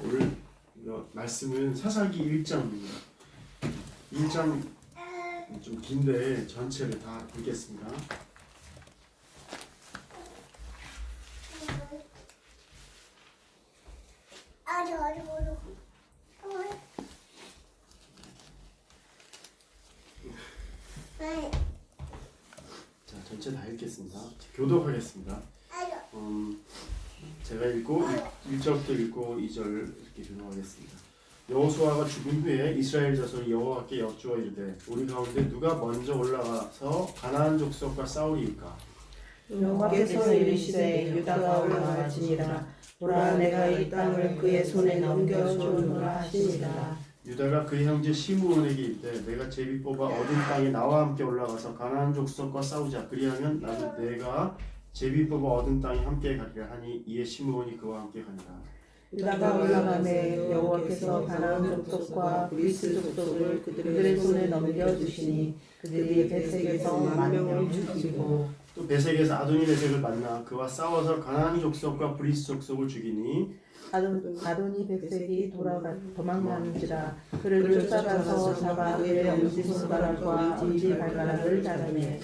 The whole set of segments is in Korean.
오늘 말씀은 사사기 1장입니다. 1장 좀 긴데 전체를 다 읽겠습니다. 자, 전체 다 읽겠습니다. 교독하겠습니다. 제가 읽고 1절부터 읽고 2절 이렇게 교독하겠습니다. 여호수아가 죽은 후에 이스라엘 자손이 여호와께 여쭈어 이르되 우리 가운데 누가 먼저 올라가서 가나안 족속과 싸우리이까? 여호와께서 이르시되 유다가 올라갈지니라. 보라, 내가 이 땅을 그의 손에 넘겨주노라 하시니라. 유다가 그의 형제 시므온에게 이르되 내가 제비 뽑아 얻은 땅에 나와 함께 올라가서 가나안 족속과 싸우자. 그리하면 나도 내가 제비 뽑아 얻은 땅에 함께 가리라 하니 이에 시므온이 그와 함께 가니라. 유다가 올라가매 여호와께서 가나안 족속과 브리스 족속을 그들의 손에 넘겨주시니 그들이 베색에서 10,000명을 죽이고 또 베색에서 아도니베색을 만나 그와 싸워서 가나안 족속과 브리스 족속을 죽이니 아도니베색이 도망가는지라. 그를 쫓아가서 잡아 그의 엄지손가락과 엄지발가락을 자르매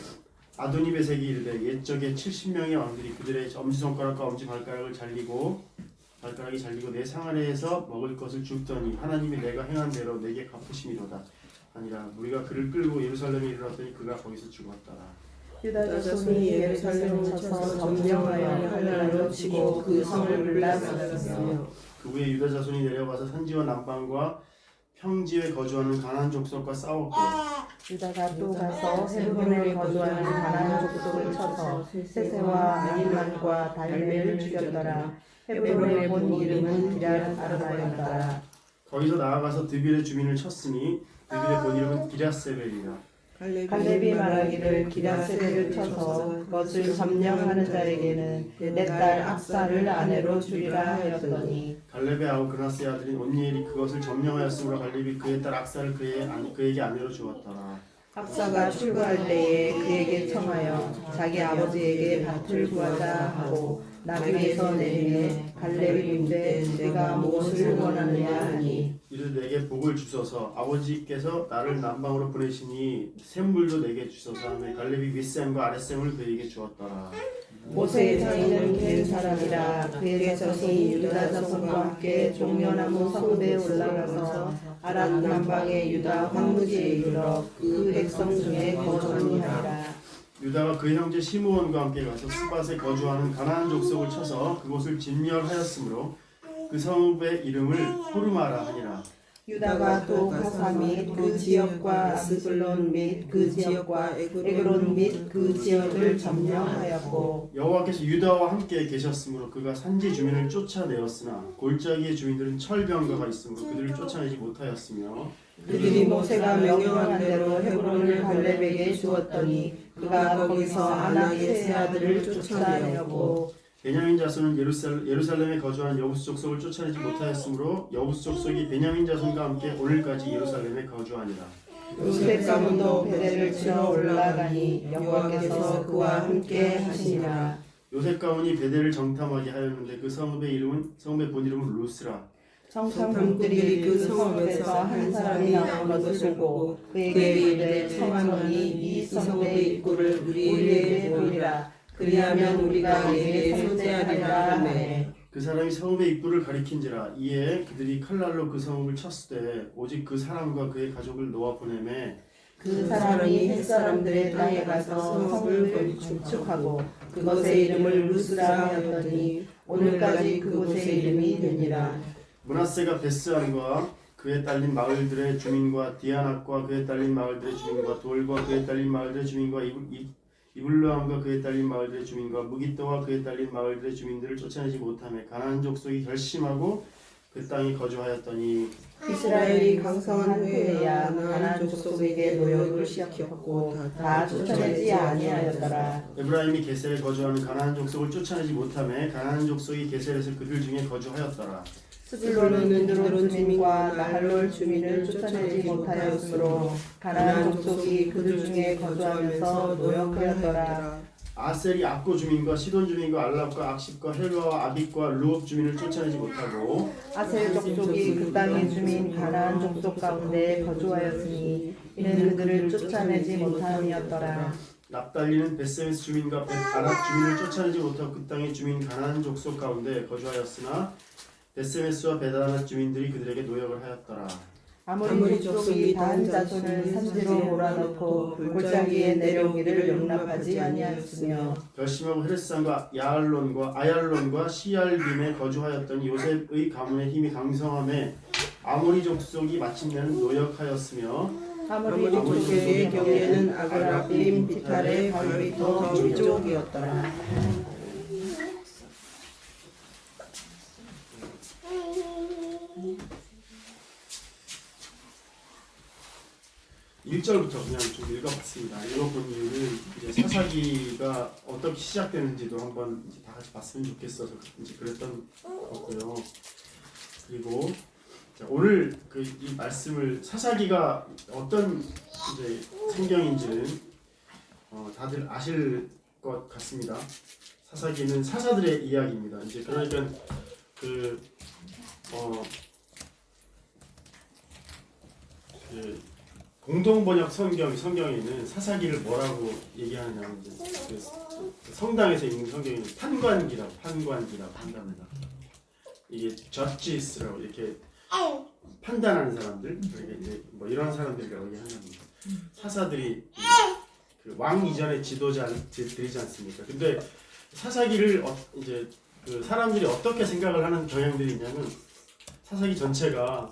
아도니베색이 이르되 옛적에 70명의 왕들이 그들의 엄지손가락과 엄지발가락이 잘리고 내 상아래에서 먹을 것을 줍더니 하나님이 내가 행한 대로 내게 갚으심이로다 아니라 우리가 그를 끌고 예루살렘에 이르렀더니 그가 거기서 죽었더라. 유다 자손이 예루살렘을 쳐서 점령하여 하늘나라로 치고 그 성을 불라쌌으며 그 후에 유다 자손이 내려가서 산지와 남방과 평지에 거주하는 가나안 족속과 싸웠고 유다가 또 가서 헤브론에 거주하는 가나안 족속을 쳐서 세세와 아힐란과 달멜을 죽였더라. 헤브론의 본 이름은 기럇 아르바였더라. 거기서 나아가서 드빌의 주민을 쳤으니 드빌의 본 이름은 기럇세벨이라. 갈렙이 말하기를 기럇세벨을 쳐서 그것을 점령하는 자에게는 내 딸 악사를 아내로 주리라 하였더니 갈렙의 아우 그나스의 아들인 온니엘이 그것을 점령하였으므로 갈렙이 그의 딸 악사를 그에게 아내로 주었더라. 악사가 출가할 때에 그에게 청하여 자기 아버지에게 밭을 구하자 하고 나귀에서 내리매 갈렙이 묻되 내가 무엇을 원하느냐 하니 이르되 내게 복을 주소서 아버지께서 나를 남방으로 보내시니 샘물도 내게 주소서 하며 갈렙이 윗샘과 아랫샘을 그에게 주었더라. 모세의 장인은 된 사람이라. 그의 자손이 유다 자손과 함께 종려나무 성읍에 올라가서 아랏 남방의 유다 황무지에 이르러 그 백성 중에 거주하니라. 유다가 그의 형제 시므온과 함께 가서 스밧에 거주하는 가나안 족속을 쳐서 그곳을 진멸하였으므로 그 성읍의 이름을 호르마라 하니라. 유다가 또 가사 및 그 지역과 스불론 및 그 지역과 에그론 및 그 지역을 점령하였고 여호와께서 유다와 함께 계셨으므로 그가 산지 주민을 쫓아내었으나 골짜기의 주민들은 철병거가 있으므로 그들을 쫓아내지 못하였으며 그들이 모세가 명령한 대로 헤브론을 갈렙에게 주었더니 그가 거기서 아낙의 세 아들을 쫓아내었고 베냐민 자손은 예루살렘에 거주한 여부스 족속을 쫓아내지 못하였으므로 여부스 족속이 베냐민 자손과 함께 오늘까지 예루살렘에 거주하니라. 요셉 가문도 베델을 치러 올라가니 여호와께서 그와 함께 하시니라. 요셉 가문이 베델을 정탐하게 하였는데 그 성읍의 본 이름은 루스라. 정탐꾼들이 그 성읍에서 한 사람이 나온 것을 보고 그에게 이르되 청하노니 이 성읍의 입구를 우리에게 보이라. 그리하면 우리가 네게 상대하리라 하매 그 사람이 성읍의 입구를 가리킨지라. 이에 그들이 칼날로 그 성읍을 쳤으되 오직 그 사람과 그의 가족을 놓아 보내매 그 사람이 햇사람들의 땅에 가서 성읍을 건축하고 그것의 이름을 루스라 하였더니 오늘까지 그곳의 이름이 되니라. 므낫세가 베스안과 그에 딸린 마을들의 주민과 디아낙과 그에 딸린 마을들의 주민과 돌과 그에 딸린 마을들의 주민과 이블루함과 그에 딸린 마을들의 주민과 무기또와 그에 딸린 마을들의 주민들을 쫓아내지 못하며 가나안 족속이 결심하고 그 땅에 거주하였더니 이스라엘이 강성한 후에야 가나안 족속에게 노역을 시켰고 다 쫓아내지 아니하였더라. 에브라임이 게셀에 거주하는 가나안 족속을 쫓아내지 못하며 가나안 족속이 게셀에서 그들 중에 거주하였더라. 스불론은 드론 주민과 나할롤 주민을 쫓아내지 못하였으므로 가나안 족속이 그들 중에 거주하면서 노역하였더라. 아셀이 악고 주민과 시돈 주민과 알랍과 악십과 헬과와 아빅과 루옵 주민을 쫓아내지 못하고 아셀 족속이 그 땅의 주민 가나안 족속 가운데 거주하였으니 이는 그들을 쫓아내지 못함이었더라. 납달리는 베세메스 주민과 벳아랍 주민을 쫓아내지 못하고 그 땅의 주민 가나안 족속 가운데 거주하였으나 베세메스와 벳아랍 주민들이 그들에게 노역을 하였더라. 아모리 족속이 단 자손을 산지로 몰아넣고 골짜기에 내려오기를 용납하지 아니하였으며 결심하고 헤레스산과 아얄론과 시알빔에 거주하였더니 요셉의 가문의 힘이 강성함에 아모리 족속이 마침내는 노역하였으며 아모리 족속의 경계는 아그라빔 디탈의 바위 더 위쪽이었더라. 1절부터 그냥 좀 읽어봤습니다. 읽어본 이유는 이제 사사기가 어떻게 시작되는지도 한번 이제 다 같이 봤으면 좋겠어서 이제 그랬던 거고요. 그리고 자, 오늘 이 말씀을 사사기가 어떤 이제 성경인지는 다들 아실 것 같습니다. 사사기는 사사들의 이야기입니다. 이제 그러니까 공동 번역 성경에는 사사기를 뭐라고 얘기하냐면 성당에서 읽는 성경에는 판관기라고 한답니다. 이게 judges라고 이렇게 판단하는 사람들, 그러니까 이제 뭐 이런 사람들이라고 얘기한답니다. 사사들이 그 왕 이전의 지도자들이지 않습니까? 근데 사사기를 이제 그 사람들이 어떻게 생각을 하는 경향들이 있냐면 사사기 전체가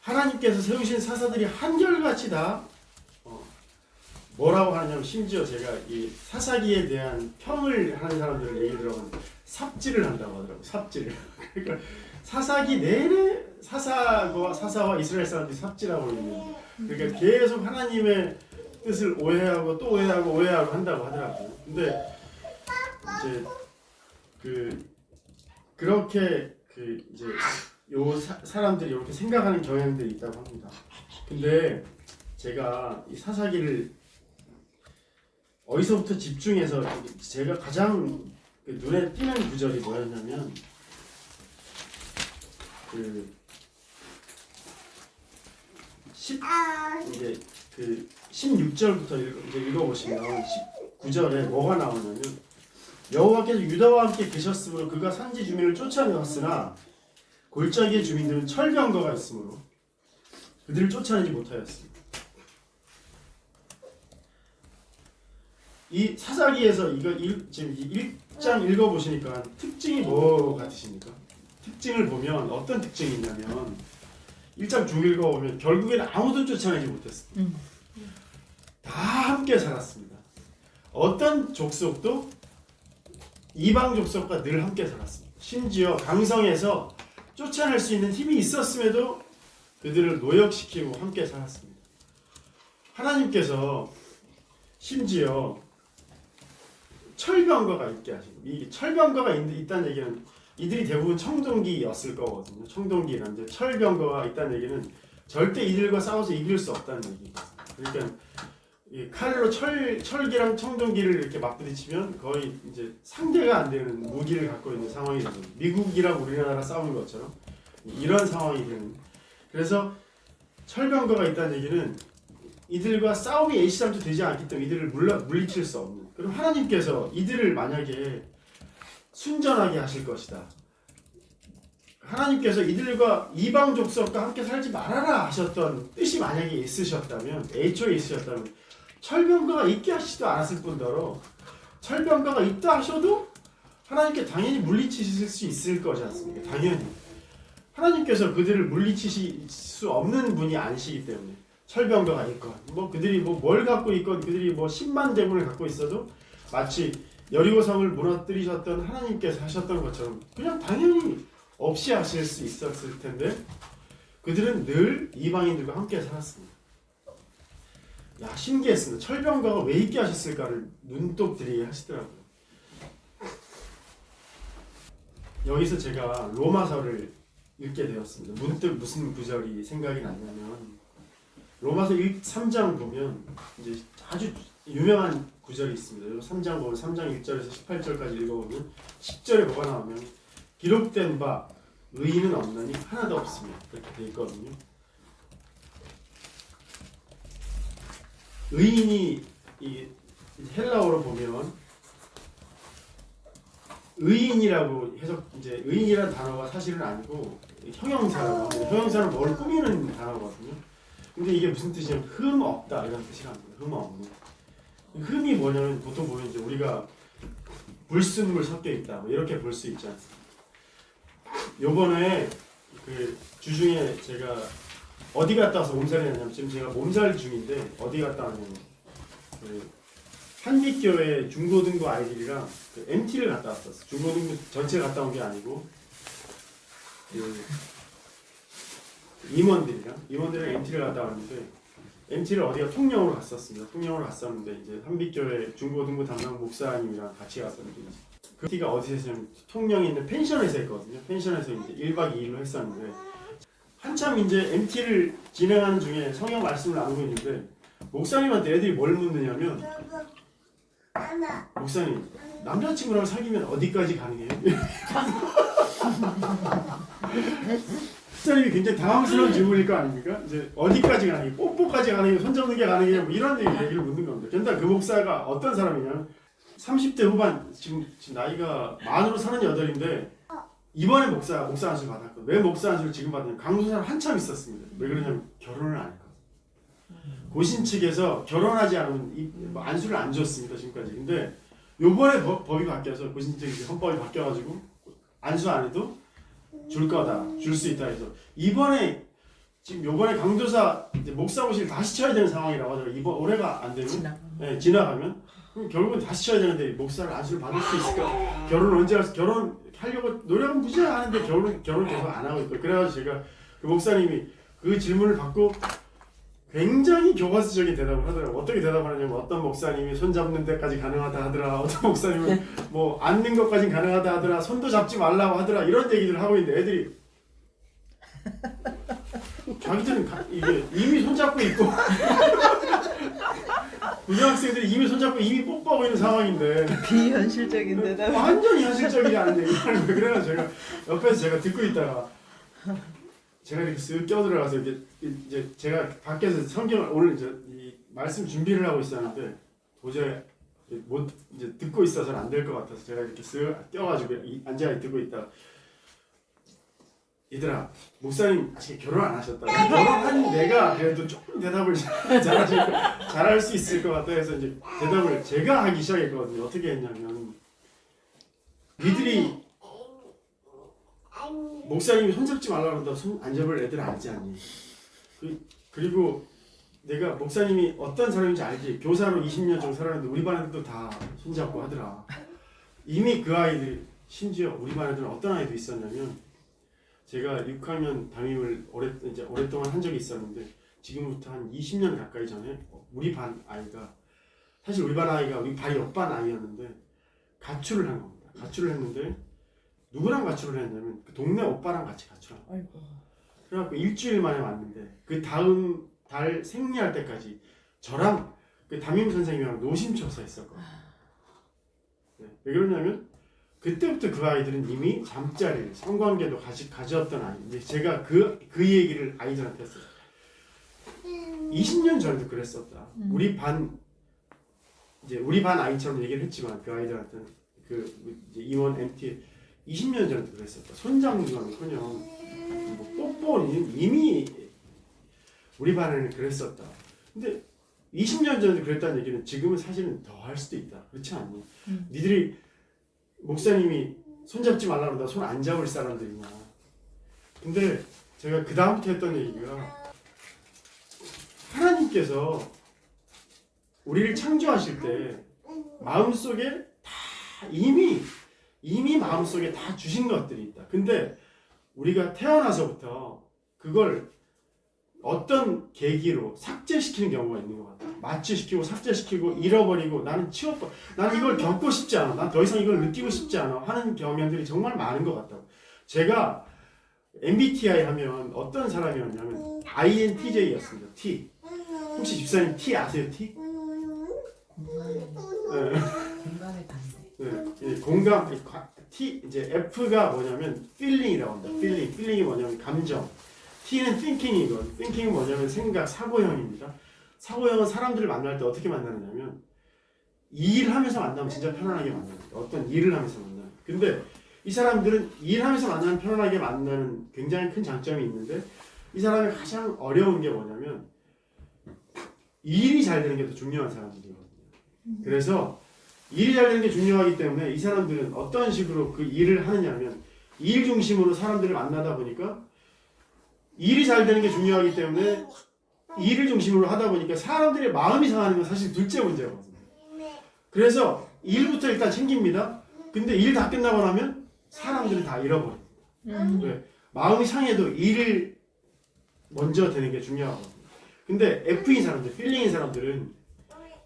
하나님께서 세우신 사사들이 한결같이 다 뭐라고 하냐면 심지어 제가 이 사사기에 대한 평을 하는 사람들을 얘기 들어보면 삽질을 한다고 하더라고요. 삽질. 그러니까 사사기 내내 사사와 이스라엘 사람들이 삽질하고 있는. 그러니까 계속 하나님의 뜻을 오해하고 또 오해하고 한다고 하더라고요. 근데 이제 그렇게 이제 요 사람들이 이렇게 생각하는 경향들이 있다고 합니다. 근데 제가 이 사사기를 어디서부터 집중해서 제가 가장 눈에 띄는 구절이 뭐였냐면 이제 16절부터 이제 읽어보시면 19절에 뭐가 나오냐면 여호와께서 유다와 함께 계셨으므로 그가 산지 주민을 쫓아내었으나 골짜기의 주민들은 철병거가 있으므로 그들을 쫓아내지 못하였습니다. 이 사사기에서 지금 1장 읽어보시니까 특징이 뭐 같으십니까? 특징을 보면 어떤 특징이 있냐면 1장 쭉 읽어보면 결국에는 아무도 쫓아내지 못했습니다. 다 함께 살았습니다. 어떤 족속도 이방 족속과 늘 함께 살았습니다. 심지어 강성에서 쫓아낼 수 있는 힘이 있었음에도 그들을 노역시키고 함께 살았습니다. 하나님께서 심지어 철병거가 있게 하시고, 이 철병거가 있다는 얘기는 이들이 대부분 청동기였을 거거든요. 청동기라는데 철병거가 있다는 얘기는 절대 이들과 싸워서 이길 수 없다는 얘기입니다. 그러니까 이 칼로 철기랑 청동기를 이렇게 맞부딪히면 거의 이제 상대가 안 되는 무기를 갖고 있는 상황이 되는, 미국이랑 우리나라가 싸우는 것처럼 이런 상황이 되는. 그래서 철병거가 있다는 얘기는 이들과 싸움이 일시삼초 되지 않기 때문에 이들을 물리칠 수 없는. 그럼 하나님께서 이들을 만약에 순전하게 하실 것이다, 하나님께서 이들과 이방 족속과 함께 살지 말아라 하셨던 뜻이 만약에 있으셨다면, 애초에 있으셨다면 철병거가 있게 하시지도 않았을 뿐더러 철병거가 있다 하셔도 하나님께 당연히 물리치실 수 있을 거지 않습니까? 당연히 하나님께서 그들을 물리치실 수 없는 분이 아니시기 때문에 철병거가 있건 뭐 그들이 뭘 갖고 있건 그들이 10만 대군을 갖고 있어도 마치 여리고성을 무너뜨리셨던 하나님께서 하셨던 것처럼 그냥 당연히 없이 하실 수 있었을 텐데 그들은 늘 이방인들과 함께 살았습니다. 신기했습니다. 철병거가 왜 있게 하셨을까를 눈독 들이게 하시더라고요. 여기서 제가 로마서를 읽게 되었습니다. 문득 무슨 구절이 생각이 났냐면 로마서 3장 보면 이제 아주 유명한 구절이 있습니다. 3장 보면 3장 1절에서 18절까지 읽어보면 10절에 뭐가 나오면 기록된 바 의인은 없나니 하나도 없습니다. 그렇게 돼 있거든요. 의인이 이 헬라어로 보면 의인이라고 해석 이제 의인이라는 단어가 사실은 아니고 형용사라고 합니다. 형용사는 뭘 꾸미는 단어거든요. 근데 이게 무슨 뜻이냐면 흠 없다 이런 뜻이랍니다. 흠 없는. 흠이 뭐냐면 보통 보면 이제 우리가 불순물 섞여 있다 뭐 이렇게 볼 수 있지 않습니까? 요번에 그 주중에 제가 어디 갔다 와서 몸살이 나냐면 지금 제가 몸살 중인데 어디 갔다 왔냐면 그 한빛교회 중고등부 아이들이랑 그 MT를 갔다 왔었어. 중고등부 전체 갔다 온 게 아니고 그 임원들이랑 MT를 갔다 왔는데 MT를 어디가 통영으로 갔었습니다. 통영으로 갔었는데 이제 한빛교회 중고등부 담당 목사님이랑 같이 갔었는데 그 MT가 어디서 했냐면 통영에 있는 펜션에서 했거든요. 펜션에서 이제 1박 2일로 했었는데 한참 이제 MT를 진행하는 중에 성경 말씀을 나누고 있는데 목사님한테 애들이 뭘 묻느냐면 목사님 남자친구랑 사귀면 어디까지 가능해요? 목사님이 굉장히 당황스러운 질문일 거 아닙니까? 이제 어디까지 가능해? 뽀뽀까지 가능해? 손 잡는 게 가능해? 뭐 이런 얘기를 묻는 겁니다. 근데 그 목사가 어떤 사람이냐면 30대 후반 지금 나이가 만으로 38인데 이번에 목사 안수 받았거든요. 왜 목사 안수를 지금 받았냐면 강도사를 한참 있었습니다. 왜 그러냐면 결혼을 안 했거든요. 고신 측에서 결혼하지 않으면 안수를 안 줬습니다 지금까지. 근데 요번에 법이 바뀌어서 고신 측이 헌법이 바뀌어가지고 안수 안 해도 줄 거다, 줄 수 있다 해서 이번에 지금 요번에 강도사 이제 목사고시를 다시 쳐야 되는 상황이라고 하더라고요. 이번 올해가 안 되면 지나가면 그럼 결국은 다시 쳐야 되는데 목사를 안수를 받을 수 있을까? 결혼 언제 할 수? 결혼 하려고 노력은 무지하게 하는데 결혼 계속 안 하고 있고. 그래가지고 제가 그 목사님이 그 질문을 받고 굉장히 교과서적인 대답을 하더라고요. 어떻게 대답하냐면 어떤 목사님이 손 잡는 데까지 가능하다 하더라. 어떤 목사님은 뭐 앉는 것까지 가능하다 하더라. 손도 잡지 말라고 하더라. 이런 얘기를 하고 있는데 애들이 자기들은 이게 이미 손 잡고 있고 고등학생들이 이미 손 잡고 이미 뽀뽀하고 있는 상황인데 비현실적인 대답. 완전히 현실적이지 않은 얘기를 하는 거예요. 그래서 제가 옆에서 제가 듣고 있다가 제가 이렇게 쓱 껴들어가서 이제 제가 밖에서 성경을 오늘 이제 이 말씀 준비를 하고 있었는데 도저히 못 이제 듣고 있어서는 안 될 것 같아서 제가 이렇게 쓱 껴가지고 앉아 듣고 있다가 얘들아 목사님 아직 결혼 안 하셨다. 결혼한 내가 그래도 조금 대답을 잘할 수 있을 것 같다 해서 이제 대답을 제가 하기 시작했거든요. 어떻게 했냐면 니들이 목사님이 손 잡지 말라고 한다. 손 안 잡을 애들 알지 않니? 그리고 내가 목사님이 어떤 사람인지 알지? 교사로 20년 정도 살았는데 우리 반 애들도 다 손 잡고 하더라. 이미 그 아이들이 심지어 우리 반 애들은 어떤 아이도 있었냐면 제가 6학년 담임을 오랫동안 한 적이 있었는데 지금부터 한 20년 가까이 전에 우리 반 아이가 사실 우리 반 아이가 우리 반이 옆반 아이였는데 가출을 한 겁니다. 가출을 했는데 누구랑 가출을 했냐면 그 동네 오빠랑 같이 가출한 거예요. 그래갖고 일주일 만에 왔는데 그 다음 달 생리할 때까지 저랑 그 담임 선생님이랑 노심초사 했었거든요. 네. 왜 그러냐면 그때부터 그 아이들은 이미 잠자리를 성관계도 가졌던 아이인데 제가 그 얘기를 아이들한테 했어요. 20년 전에도 그랬었다. 우리 반 아이처럼 얘기를 했지만 그 아이들한테는 그 이제 임원 MT 20년 전에도 그랬었다. 손잡는 거는커녕 뭐 뽀뽀는 이미 우리 반에는 그랬었다. 근데 20년 전에도 그랬다는 얘기는 지금은 사실은 더 할 수도 있다. 그렇지 않니? 니들이 목사님이 손 잡지 말라고 나 손 안 잡을 사람들이냐. 근데 제가 그 다음부터 했던 얘기가 하나님께서 우리를 창조하실 때 마음속에 다 이미 마음속에 다 주신 것들이 있다. 근데 우리가 태어나서부터 그걸 어떤 계기로 삭제시키는 경우가 있는 것 같아요. 마취시키고 삭제시키고 잃어버리고 나는 나는 이걸 겪고 싶지 않아. 난 더 이상 이걸 느끼고 싶지 않아 하는 경향들이 정말 많은 것 같다고. 제가 MBTI 하면 어떤 사람이었냐면 INTJ였습니다. T. 혹시 집사님 T 아세요? T? 공감의 반대. 이 공감, 이제 F가 뭐냐면 feeling이라고 합니다. feeling이 뭐냐면 감정. T는 thinking이거든요. thinking은 뭐냐면 생각, 사고형입니다. 사고형은 사람들을 만날 때 어떻게 만나느냐면 일하면서 만나면 진짜 편안하게 만납니다. 어떤 일을 하면서 만나요. 근데 이 사람들은 일하면서 만나면 편안하게 만나는 굉장히 큰 장점이 있는데 이 사람이 가장 어려운 게 뭐냐면 일이 잘 되는 게 더 중요한 사람들이거든요. 그래서 일이 잘 되는 게 중요하기 때문에 이 사람들은 어떤 식으로 그 일을 하느냐면 일 중심으로 사람들을 만나다 보니까 일이 잘 되는 게 중요하기 때문에 일을 중심으로 하다 보니까 사람들의 마음이 상하는 건 사실 둘째 문제거든요. 그래서 일부터 일단 챙깁니다. 근데 일 다 끝나고 나면 사람들은 다 잃어버립니다. 왜? 마음이 상해도 일을 먼저 되는 게 중요하거든요. 근데 F인 사람들, 필링인 사람들은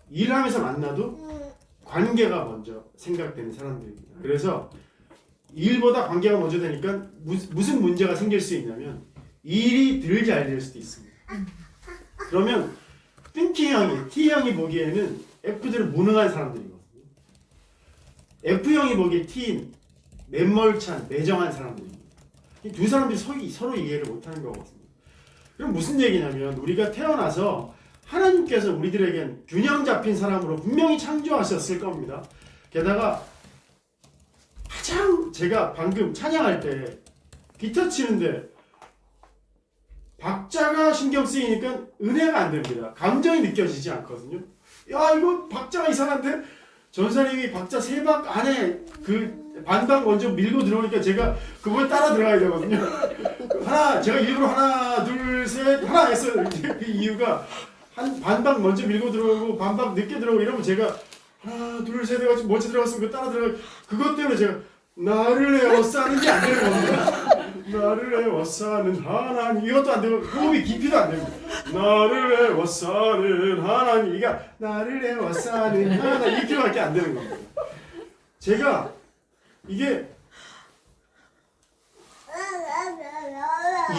일하면서 만나도 관계가 먼저 생각되는 사람들입니다. 그래서 일보다 관계가 먼저 되니까 무슨 문제가 생길 수 있냐면 일이 덜 잘 될 수도 있습니다. 그러면 thinking형이, T형이 보기에는 F들은 무능한 사람들이거든요. F형이 보기에 T인 매몰찬, 매정한 사람들입니다. 이 두 사람들이 서로 이해를 못하는 거거든요. 그럼 무슨 얘기냐면 우리가 태어나서 하나님께서 우리들에겐 균형 잡힌 사람으로 분명히 창조하셨을 겁니다. 게다가 가장 제가 방금 찬양할 때 기타 치는데 박자가 신경 쓰이니까 은혜가 안 됩니다. 감정이 느껴지지 않거든요. 야 이거 박자가 이상한데? 전사님이 박자 3박 안에 그 반박 먼저 밀고 들어오니까 제가 그거에 따라 들어가야 되거든요. 제가 일부러 하나 둘 셋 하나 했어요. 그 이유가 한 반박 먼저 밀고 들어오고 반박 늦게 들어오고 이러면 제가 하나 둘 셋 해가지고 먼저 들어갔으면 그 따라 들어가. 그것 때문에 제가 나를 에워싸는 게 안 되는 겁니다. 나를 에워싸는 하나님 이것도 안 되고 호흡이 깊이도 안 됩니다. 나를 에워싸는 하나님 이게 나를 에워싸는 하나님 이렇게밖에 안 되는 겁니다. 제가 이게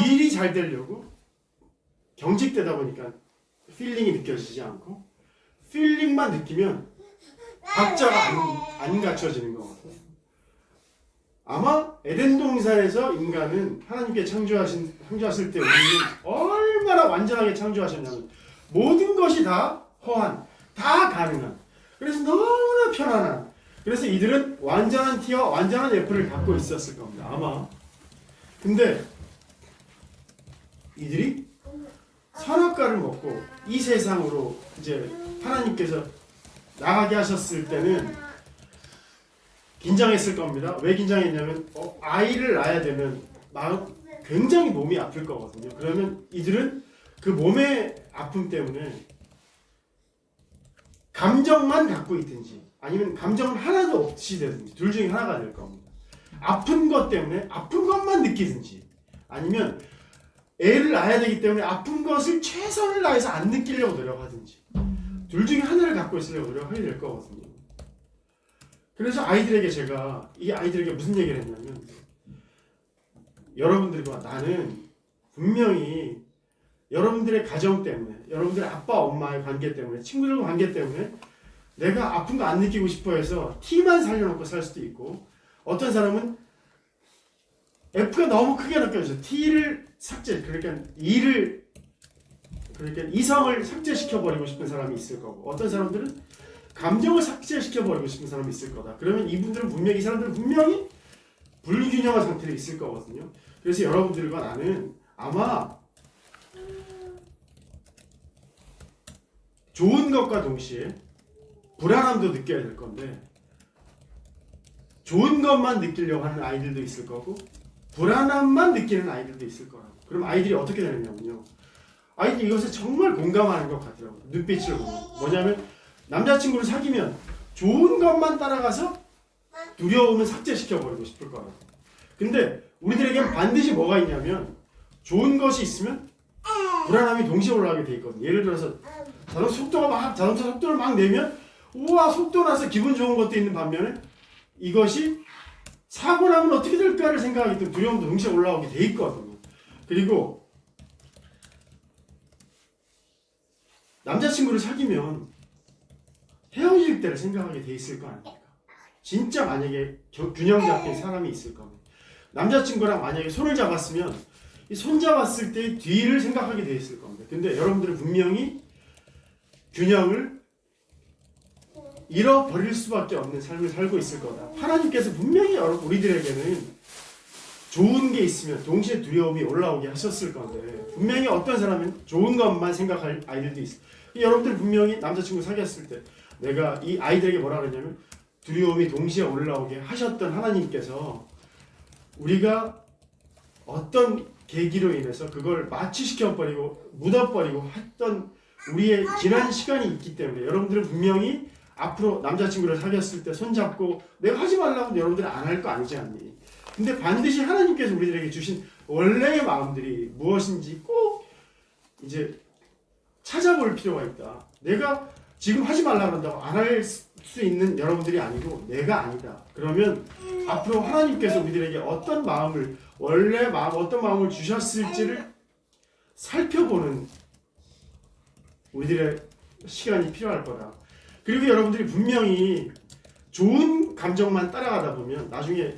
일이 잘 되려고 경직되다 보니까 필링이 느껴지지 않고 필링만 느끼면 박자가 안 갖춰지는 것 같아요. 아마 에덴 동산에서 인간은 하나님께 창조하실 때 우리는 얼마나 완전하게 창조하셨냐면 모든 것이 다 허한, 다 가능한. 그래서 너무나 편안한. 그래서 이들은 완전한 T와 완전한 F를 갖고 있었을 겁니다. 아마. 근데 이들이 선악과를 먹고 이 세상으로 이제 하나님께서 나가게 하셨을 때는 긴장했을 겁니다. 왜 긴장했냐면 아이를 낳아야 되면 굉장히 몸이 아플 거거든요. 그러면 이들은 그 몸의 아픔 때문에 감정만 갖고 있든지 아니면 감정은 하나도 없이 되든지 둘 중에 하나가 될 겁니다. 아픈 것 때문에 아픈 것만 느끼든지 아니면 애를 낳아야 되기 때문에 아픈 것을 최선을 다해서 안 느끼려고 노력하든지 둘 중에 하나를 갖고 있으려고 노력하게 될 거거든요. 그래서 제가 이 아이들에게 무슨 얘기를 했냐면 여러분들과 나는 분명히 여러분들의 가정 때문에 여러분들의 아빠 엄마의 관계 때문에 친구들과 관계 때문에 내가 아픈 거 안 느끼고 싶어 해서 T만 살려놓고 살 수도 있고 어떤 사람은 F가 너무 크게 느껴져서 T를 삭제 그러니까 이성을 삭제시켜버리고 싶은 사람이 있을 거고 어떤 사람들은 감정을 삭제시켜버리고 싶은 사람이 있을 거다. 그러면 이 사람들은 분명히 불균형한 상태로 있을 거거든요. 그래서 여러분들과 나는 아마 좋은 것과 동시에 불안함도 느껴야 될 건데 좋은 것만 느끼려고 하는 아이들도 있을 거고 불안함만 느끼는 아이들도 있을 거라고. 그럼 아이들이 어떻게 되느냐면요. 아이들이 이것에 정말 공감하는 것 같더라고요. 눈빛을 보면. 뭐냐면 남자친구를 사귀면 좋은 것만 따라가서 두려움을 삭제시켜버리고 싶을 거라고. 근데 우리들에겐 반드시 뭐가 있냐면 좋은 것이 있으면 불안함이 동시에 올라가게 돼 있거든요. 예를 들어서 자동차 속도를 막 내면 우와 속도 나서 기분 좋은 것도 있는 반면에 이것이 사고 나면 어떻게 될까를 생각하기 때문에 두려움도 동시에 올라오게 돼 있거든요. 그리고 남자친구를 사귀면 헤어질 때를 생각하게 돼 있을 거 아닙니까? 진짜 만약에 균형 잡힌 사람이 있을 겁니다. 남자친구랑 만약에 손을 잡았으면 이 손 잡았을 때 뒤를 생각하게 돼 있을 겁니다. 근데 여러분들은 분명히 균형을 잃어버릴 수밖에 없는 삶을 살고 있을 거다. 하나님께서 분명히 우리들에게는 좋은 게 있으면 동시에 두려움이 올라오게 하셨을 건데 분명히 어떤 사람은 좋은 것만 생각할 아이들도 있어요. 여러분들 분명히 남자친구 사귀었을 때 내가 이 아이들에게 뭐라 그랬냐면 두려움이 동시에 올라오게 하셨던 하나님께서 우리가 어떤 계기로 인해서 그걸 마취시켜버리고 묻어버리고 했던 우리의 지난 시간이 있기 때문에 여러분들은 분명히 앞으로 남자친구를 사귀었을 때 손잡고 내가 하지 말라고 여러분들은 안 할 거 아니지 않니? 근데 반드시 하나님께서 우리들에게 주신 원래의 마음들이 무엇인지 꼭 이제 찾아볼 필요가 있다. 내가 지금 하지 말라고 한다고 안 할 수 있는 여러분들이 아니고 내가 아니다. 그러면 앞으로 하나님께서 우리들에게 어떤 마음을 원래 어떤 마음을 주셨을지를 살펴보는 우리들의 시간이 필요할 거다. 그리고 여러분들이 분명히 좋은 감정만 따라가다 보면 나중에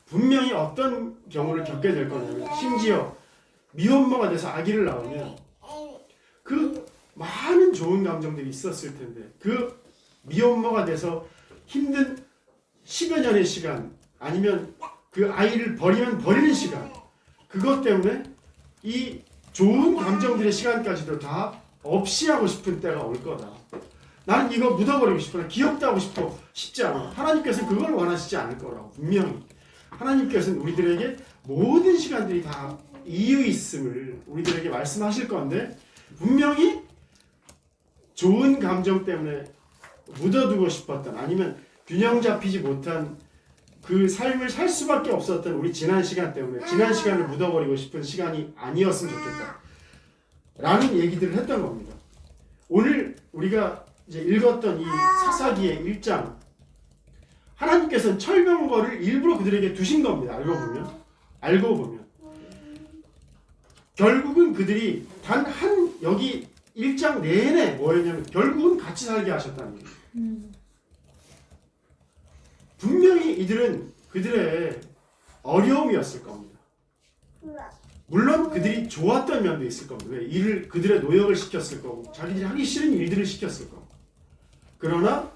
분명히 어떤 경우를 겪게 될 거냐면 심지어 미혼모가 돼서 아기를 낳으면 그 많은 좋은 감정들이 있었을 텐데 그 미혼모가 돼서 힘든 10여 년의 시간 아니면 그 아이를 버리면 버리는 시간 그것 때문에 이 좋은 감정들의 시간까지도 다 없이 하고 싶은 때가 올 거다. 나는 이거 묻어버리고 싶어. 귀엽다 하고 싶지 않아. 하나님께서는 그걸 원하시지 않을 거라고 분명히. 하나님께서는 우리들에게 모든 시간들이 다 이유 있음을 우리들에게 말씀하실 건데 분명히 좋은 감정 때문에 묻어두고 싶었던 아니면 균형 잡히지 못한 그 삶을 살 수밖에 없었던 우리 지난 시간 때문에 지난 시간을 묻어버리고 싶은 시간이 아니었으면 좋겠다 라는 얘기들을 했던 겁니다. 오늘 우리가 이제 읽었던 이 사사기의 1장 하나님께서는 철병거를 일부러 그들에게 두신 겁니다. 알고 보면 결국은 그들이 단 한 여기 1장 내내 뭐였냐면 결국은 같이 살게 하셨다는 거예요. 분명히 이들은 그들의 어려움이었을 겁니다. 물론 그들이 좋았던 면도 있을 겁니다. 왜? 그들의 노역을 시켰을 거고 자기들이 하기 싫은 일들을 시켰을 거고 그러나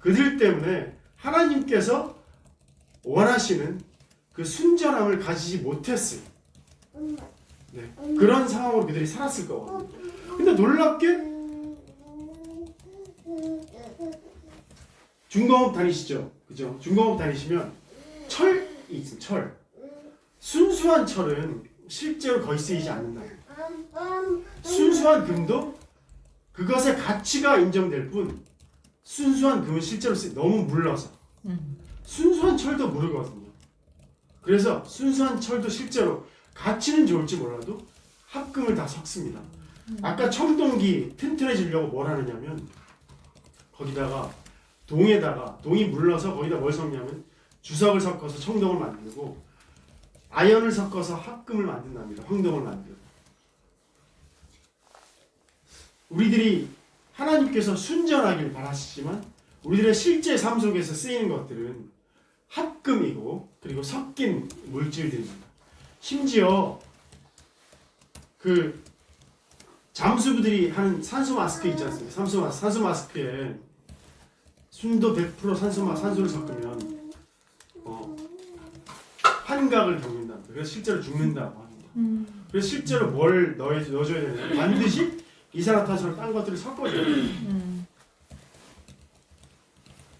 그들 때문에 하나님께서 원하시는 그 순전함을 가지지 못했을 그런 상황으로 그들이 살았을 거거든요. 근데 놀랍게 중공업 다니시죠? 그죠? 중공업 다니시면 철이 있어요. 철. 순수한 철은 실제로 거의 쓰이지 않는다. 순수한 금도 그것의 가치가 인정될 뿐 순수한 금은 실제로 너무 물러서 순수한 철도 무르거든요. 그래서 순수한 철도 실제로 가치는 좋을지 몰라도 합금을 다 섞습니다. 아까 청동기 튼튼해지려고 뭘 하느냐면 거기다가 동이 물러서 거기다 뭘 섞냐면 주석을 섞어서 청동을 만들고 아연을 섞어서 합금을 만든답니다. 황동을 만들고 우리들이 하나님께서 순전하길 바라시지만 우리들의 실제 삶 속에서 쓰이는 것들은 합금이고 그리고 섞인 물질들입니다. 심지어 그 잠수부들이 하는 산소 마스크 있지 않습니까? 산소 마스크에 순도 100% 산소를 섞으면 환각을 겪는다. 그래서 실제로 죽는다고 합니다. 그래서 실제로 뭘 넣어줘야 되냐면 반드시 이산화탄소를 딴 것들을 섞어줘야 돼요.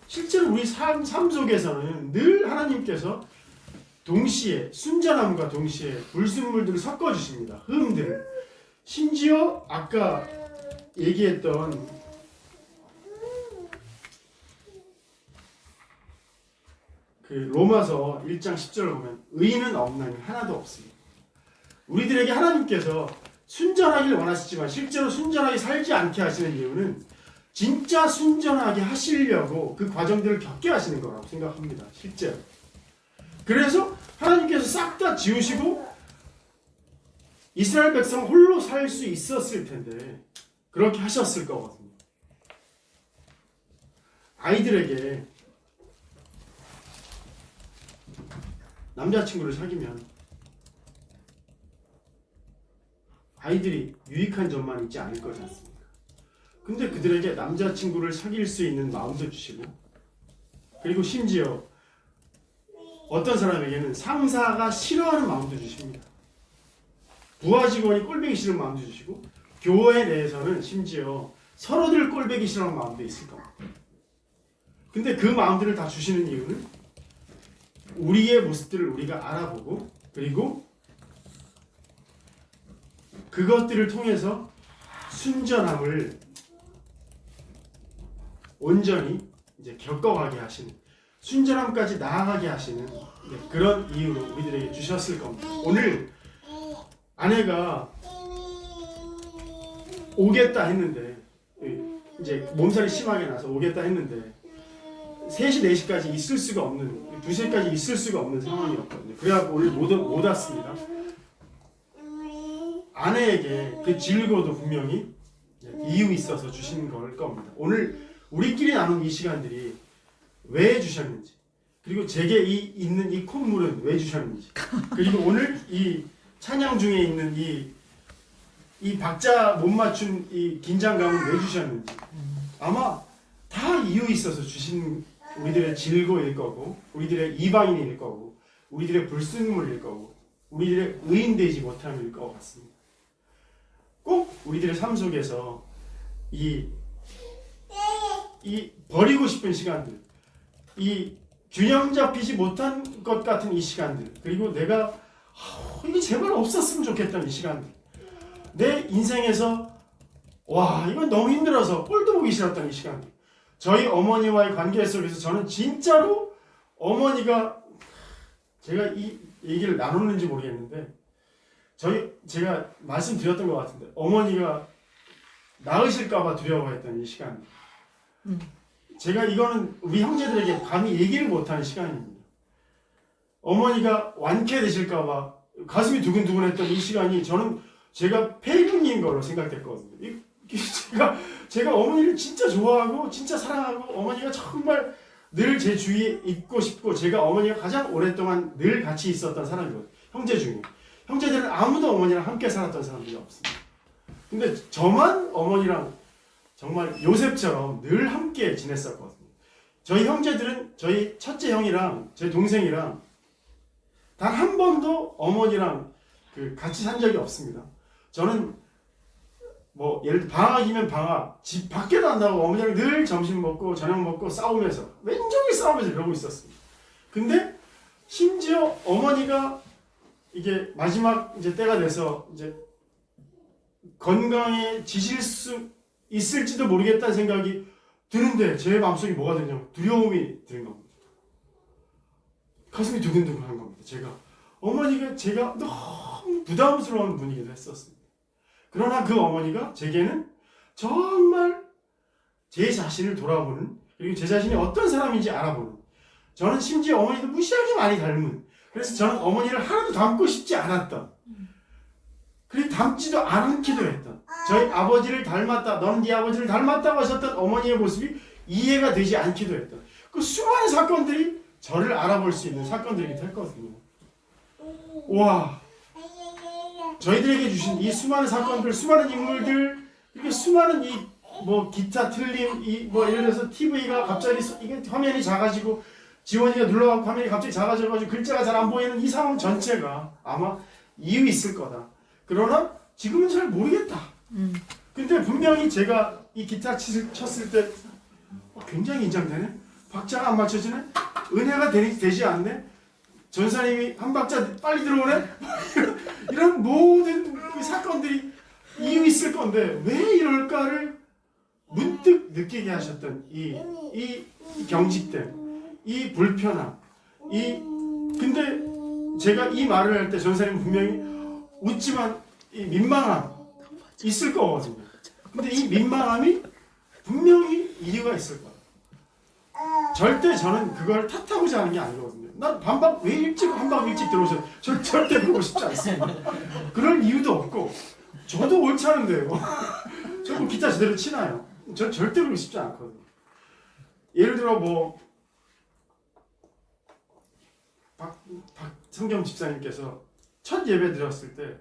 실제로 우리 삶 속에서는 늘 하나님께서 동시에 순전함과 동시에 불순물들을 섞어주십니다. 흠들. 심지어 아까 얘기했던 그 로마서 1장 10절을 보면 의인은 없나니 하나도 없습니다. 우리들에게 하나님께서 순전하길 원하시지만 실제로 순전하게 살지 않게 하시는 이유는 진짜 순전하게 하시려고 그 과정들을 겪게 하시는 거라고 생각합니다. 실제로. 그래서 하나님께서 싹 다 지우시고 이스라엘 백성 홀로 살 수 있었을 텐데 그렇게 하셨을 거거든요. 아이들에게 남자친구를 사귀면 아이들이 유익한 점만 있지 않을 거지 않습니까? 근데 그들에게 남자친구를 사귈 수 있는 마음도 주시고, 그리고 심지어 어떤 사람에게는 상사가 싫어하는 마음도 주십니다. 부하 직원이 꼴보기 싫은 마음도 주시고, 교회 내에서는 심지어 서로들 꼴보기 싫어하는 마음도 있을 겁니다. 근데 그 마음들을 다 주시는 이유는 우리의 모습들을 우리가 알아보고, 그리고 그것들을 통해서 순전함을 온전히 이제 겪어가게 하시는, 순전함까지 나아가게 하시는 그런 이유로 우리들에게 주셨을 겁니다. 오늘 아내가 오겠다 했는데, 이제 몸살이 심하게 나서 오겠다 했는데 3시, 4시까지 있을 수가 없는, 2시까지 있을 수가 없는 상황이었거든요. 그래갖고 오늘 못 왔습니다. 아내에게 그 질고도 분명히 이유 있어서 주신 걸 겁니다. 오늘 우리끼리 나눈 이 시간들이 왜 주셨는지, 그리고 제게 있는 이 콧물은 왜 주셨는지, 그리고 오늘 이 찬양 중에 있는 이 박자 못 맞춘 이 긴장감은 왜 주셨는지, 아마 다 이유 있어서 주신 우리들의 질고일 거고, 우리들의 이방인일 거고, 우리들의 불순물일 거고, 우리들의 의인되지 못함일 것 같습니다. 꼭 우리들의 삶 속에서 이 버리고 싶은 시간들, 이 균형 잡히지 못한 것 같은 이 시간들, 그리고 내가 이게 제발 없었으면 좋겠다는 이 시간들, 내 인생에서 와 이건 너무 힘들어서 꼴도 보기 싫었던 이 시간들, 저희 어머니와의 관계 속에서 저는 진짜로 어머니가, 제가 이 얘기를 나눴는지 모르겠는데 제가 말씀드렸던 것 같은데, 어머니가 낳으실까봐 두려워했던 이 시간, 제가 이거는 우리 형제들에게 감히 얘기를 못하는 시간입니다. 어머니가 완쾌되실까봐 가슴이 두근두근했던 이 시간이 저는 제가 폐륜인 거로 생각됐거든요. 제가 어머니를 진짜 좋아하고 진짜 사랑하고, 어머니가 정말 늘 제 주위에 있고 싶고, 제가 어머니가 가장 오랫동안 늘 같이 있었던 사람이거든요. 형제 중에. 형제들은 아무도 어머니랑 함께 살았던 사람들이 없습니다. 근데 저만 어머니랑 정말 요셉처럼 늘 함께 지냈었거든요. 저희 형제들은 저희 첫째 형이랑 제 동생이랑 단 한 번도 어머니랑 같이 산 적이 없습니다. 저는 뭐 예를 들어 방학이면 방학, 집 밖에도 안 나가고 어머니랑 늘 점심 먹고 저녁 먹고 싸우면서, 왼종일 싸우면서 이러고 있었습니다. 근데 심지어 어머니가 이게 마지막 이제 때가 돼서 이제 건강해지실 수 있을지도 모르겠다는 생각이 드는데, 제 마음속에 뭐가 드냐면 두려움이 드는 겁니다. 가슴이 두근두근한 겁니다. 어머니가 제가 너무 부담스러운 분이기도 했었습니다. 그러나 그 어머니가 제게는 정말 제 자신을 돌아보는, 그리고 제 자신이 어떤 사람인지 알아보는, 저는 심지어 어머니도 무시하게 많이 닮은, 그래서 저는 어머니를 하나도 닮고 싶지 않았던, 그리고 닮지도 않기도 했던, 저희 아버지를 닮았다, 너는 네 아버지를 닮았다고 하셨던 어머니의 모습이 이해가 되지 않기도 했던 그 수많은 사건들이 저를 알아볼 수 있는 사건들이기도 했거든요. 와, 저희들에게 주신 이 수많은 사건들, 수많은 인물들, 이렇게 수많은 기타 틀림, 예를 들어서 TV가 갑자기 이게 화면이 작아지고, 지원이가 눌러가고 화면이 갑자기 작아져가지고 글자가 잘 안 보이는 이 상황 전체가 아마 이유 있을 거다. 그러나 지금은 잘 모르겠다. 근데 분명히 제가 이 기타 쳤을 때 굉장히 긴장되네. 박자가 안 맞춰지네. 은혜가 되지 않네. 전사님이 한 박자 빨리 들어오네. 이런 모든 그 사건들이 이유 있을 건데 왜 이럴까를 문득 느끼게 하셨던 이 경직됨, 이 불편함, 근데 제가 이 말을 할 때 전사님은 분명히 웃지만 이 민망함 있을 거거든요. 근데 이 민망함이 분명히 이유가 있을 거예요. 절대 저는 그걸 탓하고자 하는 게 아니거든요. 난 왜 한밤 일찍 들어오셔서 절대 그러고 싶지 않습니다. 그럴 이유도 없고, 저도 옳지 않은데요. 저도 기타 제대로 치나요? 저 절대 그러고 싶지 않거든요. 예를 들어 뭐 박성경 집사님께서 첫 예배 드렸을 때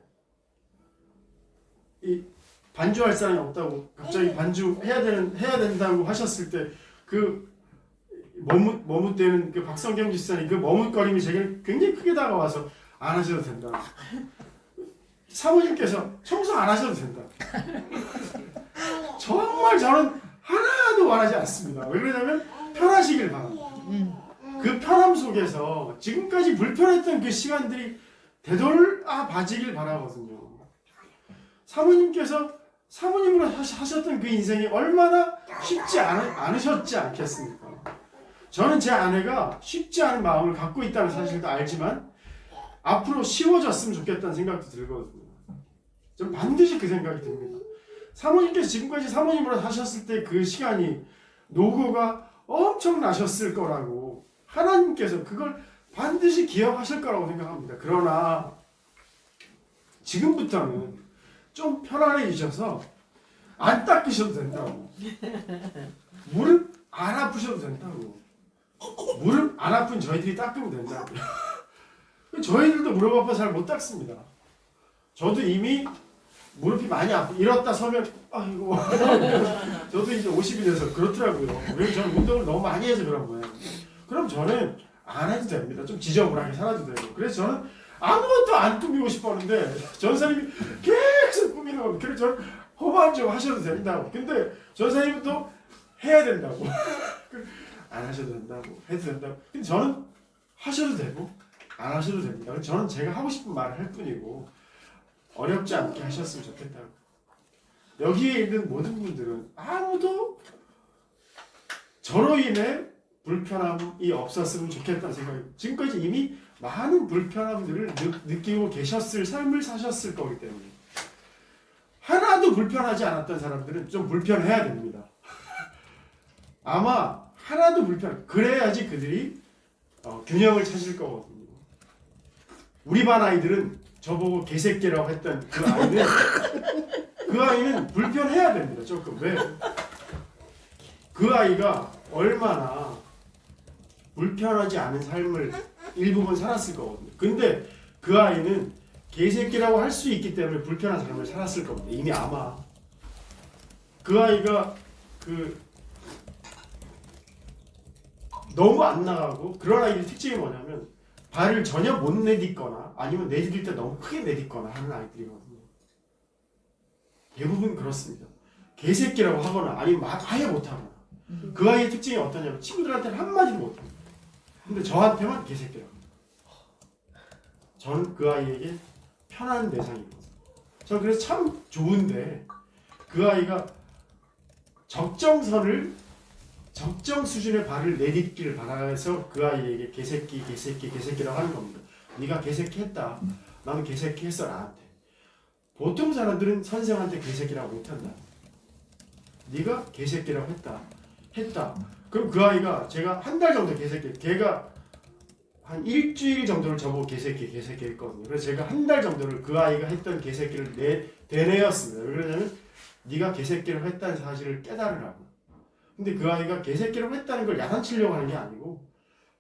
이 반주할 사람이 없다고 갑자기 반주 해야 된다고 하셨을 때 그 머뭇대는 그 박성경 집사님 그 머뭇거림이 제게 굉장히 크게 다가와서 안 하셔도 된다. 사모님께서 청소 안 하셔도 된다. 정말 저는 하나도 원하지 않습니다. 왜 그러냐면 편하시길 바랍니다. 그 편함 속에서 지금까지 불편했던 그 시간들이 되돌아봐지길 바라거든요. 사모님께서 사모님으로 하셨던 그 인생이 얼마나 쉽지 않으셨지 않겠습니까? 저는 제 아내가 쉽지 않은 마음을 갖고 있다는 사실도 알지만 앞으로 쉬워졌으면 좋겠다는 생각도 들거든요. 전 반드시 그 생각이 듭니다. 사모님께서 지금까지 사모님으로 하셨을 때 그 시간이 노고가 엄청 나셨을 거라고 하나님께서 그걸 반드시 기억하실 거라고 생각합니다. 그러나 지금부터는 좀 편안해지셔서 안 닦으셔도 된다고. 무릎 안 아프셔도 된다고. 무릎 안 아픈 저희들이 닦으면 된다고. 저희들도 무릎 아파 잘 못 닦습니다. 저도 이미 무릎이 많이 아프. 일었다 서면 아이고. 저도 이제 50이 돼서 그렇더라고요. 왜 저는 운동을 너무 많이 해서 그런 거예요. 그럼 저는 안 해도 됩니다. 좀 지저분하게 살아도 되고. 그래서 저는 아무것도 안 꾸미고 싶었는데 전사님이 계속 꾸미는 겁니다. 그래서 저는 호반 좀 하셔도 된다고. 근데 전사님은 또 해야 된다고. 안 하셔도 된다고. 해도 된다고. 근데 저는 하셔도 되고 안 하셔도 됩니다. 저는 제가 하고 싶은 말을 할 뿐이고 어렵지 않게 하셨으면 좋겠다고. 여기에 있는 모든 분들은 아무도 저로 인해 불편함이 없었으면 좋겠다는 생각이 지금까지 이미 많은 불편함들을 느끼고 계셨을 삶을 사셨을 거기 때문에 하나도 불편하지 않았던 사람들은 좀 불편해야 됩니다. 아마 하나도 그래야지 그들이 균형을 찾을 거거든요. 우리 반 아이들은 저보고 개새끼라고 했던 그 아이는 불편해야 됩니다. 조금. 왜? 그 아이가 얼마나 불편하지 않은 삶을 일부분 살았을 거거든요. 근데 그 아이는 개새끼라고 할 수 있기 때문에 불편한 삶을 살았을 겁니다. 이미 아마 그 아이가 너무 안 나가고 그런 아이들의 특징이 뭐냐면 발을 전혀 못 내딛거나 아니면 내딛을 때 너무 크게 내딛거나 하는 아이들이거든요. 대부분 그렇습니다. 개새끼라고 하거나 아니면 아예 못하거나. 그 아이의 특징이 어떠냐면 친구들한테는 한마디도 못합니다. 근데 저한테만 개새끼라고 합니다. 저는 그 아이에게 편한 대상이거든요. 저는 그래서 참 좋은데 그 아이가 적정 수준의 발을 내딛기를 바라서 그 아이에게 개새끼라고 하는 겁니다. 네가 개새끼 했다. 나는 개새끼 했어 나한테. 보통 사람들은 선생한테 개새끼라고 못한다. 네가 개새끼라고 했다. 그럼 그 아이가 제가 한 달 정도 걔가 한 일주일 정도를 저보고 개새끼 했거든요. 그래서 제가 한 달 정도를 그 아이가 했던 개새끼를 되뇌었습니다. 왜 그러냐면 네가 개새끼를 했다는 사실을 깨달으라고. 근데 그 아이가 개새끼라고 했다는 걸 야단치려고 하는 게 아니고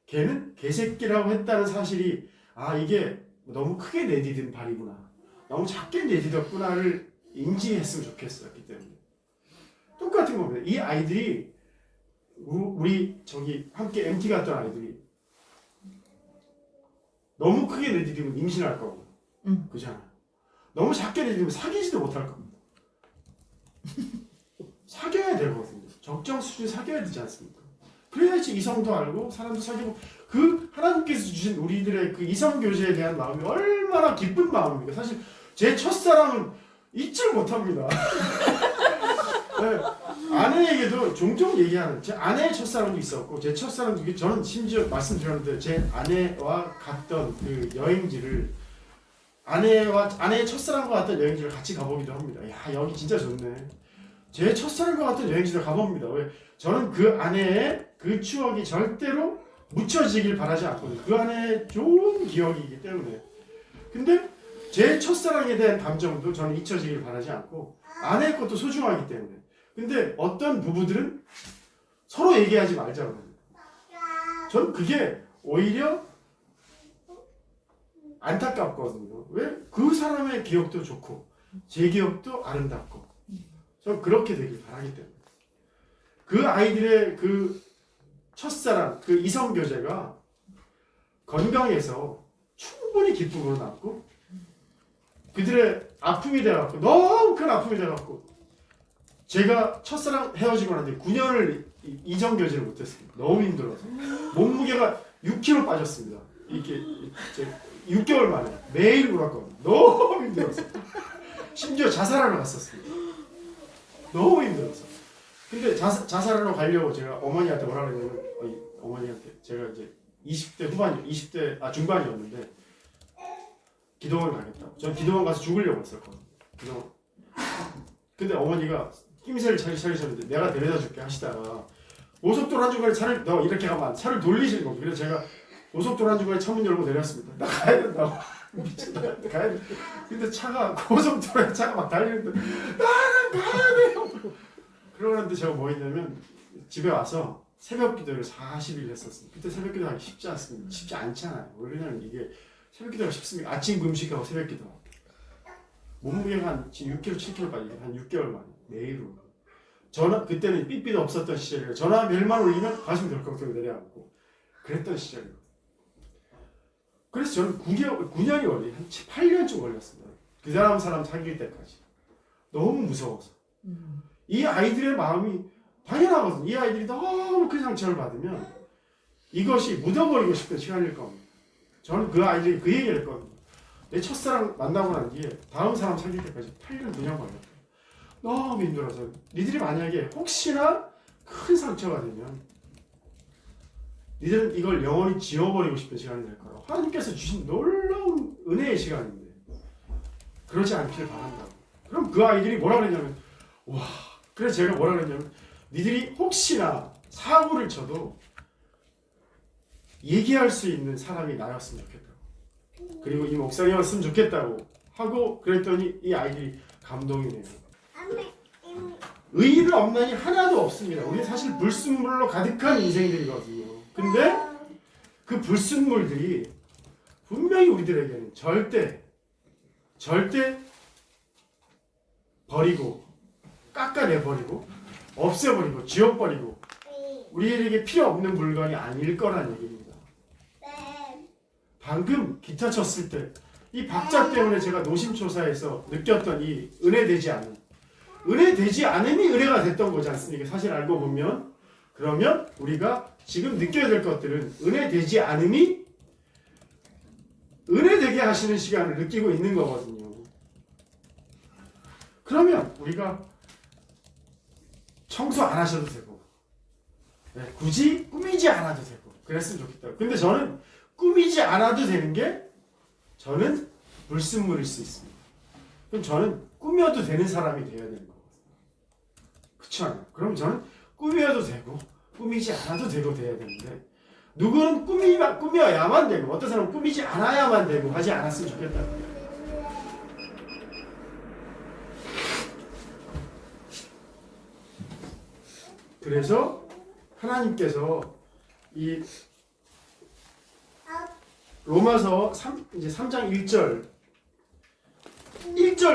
걔는 개새끼라고 했다는 사실이 이게 너무 크게 내디딘 발이구나. 너무 작게 내디뎠구나를 인지했으면 좋겠었기 때문에. 똑같은 겁니다. 이 아이들이 우리 함께 MT 갔던 아이들이 너무 크게 내디디면 임신할 거고 그잖아요. 너무 작게 내디디면 사귀지도 못할 겁니다. 사귀어야 되거든요. 적정 수준에 사귀어야 되지 않습니까? 그래야지 이성도 알고 사람도 사귀고 그 하나님께서 주신 우리들의 그 이성 교제에 대한 마음이 얼마나 기쁜 마음입니까? 사실 제 첫사랑은 잊질 못합니다. 네, 아내에게도 종종 얘기하는 제 아내의 첫사랑도 있었고 제 첫사랑도 저는 심지어 말씀드렸는데 제 아내와 갔던 그 여행지를 아내의 첫사랑과 갔던 여행지를 같이 가보기도 합니다. 야 여기 진짜 좋네. 제 첫사랑과 같은 여행지를 가봅니다. 왜? 저는 그 아내의 그 추억이 절대로 묻혀지길 바라지 않거든요. 그 안에 좋은 기억이기 때문에. 근데 제 첫사랑에 대한 감정도 저는 잊혀지길 바라지 않고 아내의 것도 소중하기 때문에. 근데 어떤 부부들은 서로 얘기하지 말자고. 전 그게 오히려 안타깝거든요. 왜? 그 사람의 기억도 좋고 제 기억도 아름답고 전 그렇게 되길 바라기 때문에 그 아이들의 그 첫사랑, 그 이성교제가 건강해서 충분히 기쁨으로 남고 그들의 아픔이 돼갖고 너무 큰 아픔이 돼갖고 제가 첫사랑 헤어지고 난 뒤에 9년을 이성교제를 못했습니다. 너무 힘들어서 몸무게가 6kg 빠졌습니다. 이렇게 6개월 만에 매일 울었거든요. 너무 힘들어서 심지어 자살하러 갔었습니다. 너무 힘들어서. 근데 자살하러 가려고 제가 어머니한테 뭐라 그랬냐면 어머니한테 제가 이제 20대 후반, 20대 중반이었는데 기도원 가겠다고. 전 기도원 가서 죽으려고 했었거든요. 기도원. 근데 어머니가 낌새를 차리셨는데 내가 데려다 줄게 하시다가 고속도로 한 중간에 차를 너 이렇게 가면 차를 돌리시는 겁니다. 그래서 제가 고속도로 한 중간에 창문 열고 내렸습니다. 나 가야 된다고. 미친다. 가야 돼. 근데 차가 고속도로에 차가 막 달리는데 나는 가야 돼요. 그러는데 제가 뭐 했냐면 집에 와서 새벽 기도를 40일 했었습니다. 그때 새벽 기도 하기 쉽지 않습니다. 쉽지 않잖아요. 왜냐면 이게 새벽 기도가 쉽습니까? 아침 금식하고 새벽 기도. 몸무게가 한 6kg, 7kg 빠지고 한 6개월 만에 매일 전화 그때는 삐삐도 없었던 시절이에요. 전화 벨만 울리면 가슴이 덜컥덜컥 내려앉고 그랬던 시절이에요. 그래서 저는 9년이 걸리 한 8년쯤 걸렸습니다. 그 사람 사귈 때까지. 너무 무서워서. 이 아이들의 마음이 당연하거든요. 이 아이들이 너무 큰 상처를 받으면 이것이 묻어버리고 싶은 시간일 겁니다. 저는 그 아이들이 그 얘기를 했거든요. 내 첫사랑 만나고 난 뒤에 다음 사람 사귈 때까지 8년, 9년 걸렸어요. 너무 힘들어서. 니들이 만약에 혹시나 큰 상처가 되면 니들은 이걸 영원히 지워버리고 싶은 시간이 될 거라고. 하나님께서 주신 놀라운 은혜의 시간인데 그러지 않기를 바란다고. 그럼 그 아이들이 뭐라 그랬냐면 와, 그래서 제가 뭐라 그랬냐면 니들이 혹시나 사고를 쳐도 얘기할 수 있는 사람이 나였으면 좋겠다고. 그리고 이 목사님이었으면 좋겠다고 하고 그랬더니 이 아이들이 감동이 돼요. 의의를 없나니 하나도 없습니다. 우리 사실 불순물로 가득한 인생들이거든요. 근데 그 불순물들이 분명히 우리들에게는 절대 버리고 깎아내버리고 없애버리고 지워버리고 우리에게 필요 없는 물건이 아닐 거란 얘기입니다. 방금 기타 쳤을 때 이 박자 때문에 제가 노심초사에서 느꼈던 이 은혜되지 않음이 은혜가 됐던 거지 않습니까? 사실 알고 보면. 그러면 우리가 지금 느껴야 될 것들은 은혜되지 않음이 은혜되게 하시는 시간을 느끼고 있는 거거든요. 그러면 우리가 청소 안 하셔도 되고 굳이 꾸미지 않아도 되고 그랬으면 좋겠다. 근데 저는 꾸미지 않아도 되는 게 저는 불순물일 수 있습니다. 그럼 저는 꾸며도 되는 사람이 되어야 되는 거거든요. 그렇지 않아요? 그럼 저는 꾸며도 되고 꾸미지 않아도 되고 돼야 되는데 누구는 꾸며야만 되고 어떤 사람은 꾸미지 않아야만 되고 하지 않았으면 좋겠다. 그래서 하나님께서 이 로마서 3장 1절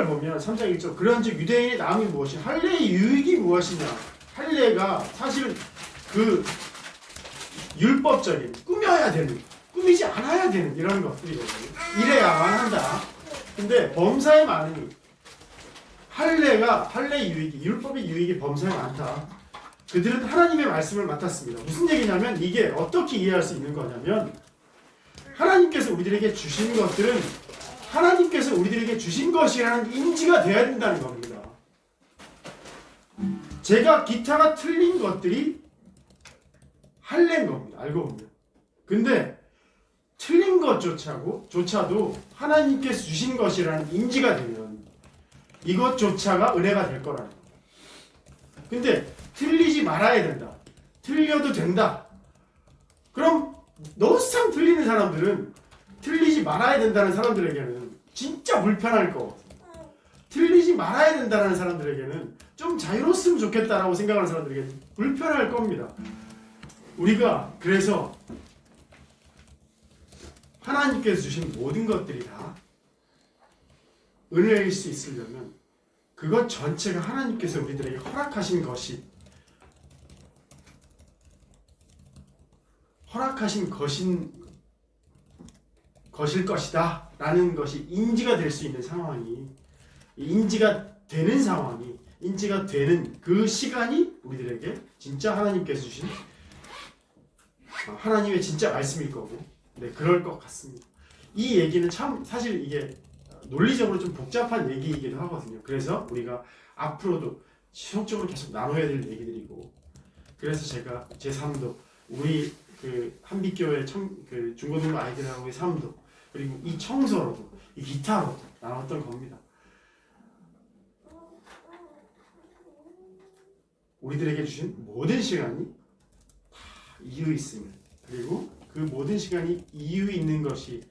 보면 3장 1절 그런즉 유대인의 나음이 무엇이 할례의 유익이 무엇이냐. 할례가 사실은 그 율법적인 꾸며야 되는 꾸미지 않아야 되는 이런 것들이거든요. 이래야만 한다. 근데 범사에 많으니 할례의 유익이 율법의 유익이 범사에 많다. 그들은 하나님의 말씀을 맡았습니다. 무슨 얘기냐면 이게 어떻게 이해할 수 있는 거냐면 하나님께서 우리들에게 주신 것들은 하나님께서 우리들에게 주신 것이라는 인지가 되어야 된다는 겁니다. 제가 기타가 틀린 것들이 할례인 겁니다. 알고 보면. 근데 틀린 것조차도 하나님께서 주신 것이라는 인지가 되면 이것조차가 은혜가 될 거라는 겁니다. 근데 틀리지 말아야 된다. 틀려도 된다. 그럼 너무 틀리는 사람들은 틀리지 말아야 된다는 사람들에게는 진짜 불편할 거거든요. 틀리지 말아야 된다는 사람들에게는 좀 자유로웠으면 좋겠다라고 생각하는 사람들에게 불편할 겁니다. 우리가 그래서 하나님께서 주신 모든 것들이 다 은혜일 수 있으려면 그것 전체가 하나님께서 우리들에게 허락하신 것일 것이다 라는 것이 인지가 될 수 있는 상황이, 인지가 되는 그 시간이 우리들에게 진짜 하나님께서 주신 하나님의 진짜 말씀일 거고, 네, 그럴 것 같습니다. 이 얘기는 참 사실 이게 논리적으로 좀 복잡한 얘기이기도 하거든요. 그래서 우리가 앞으로도 지속적으로 계속 나눠야 될 얘기들이고, 그래서 제가 제 삶도 우리 그 한빛교회 그 중고등부 아이들하고의 삶도, 그리고 이 청소로도 이 기타로도 나눴던 겁니다. 우리들에게 주신 모든 시간이 다 이유 있으면, 그리고 그 모든 시간이 이유 있는 것이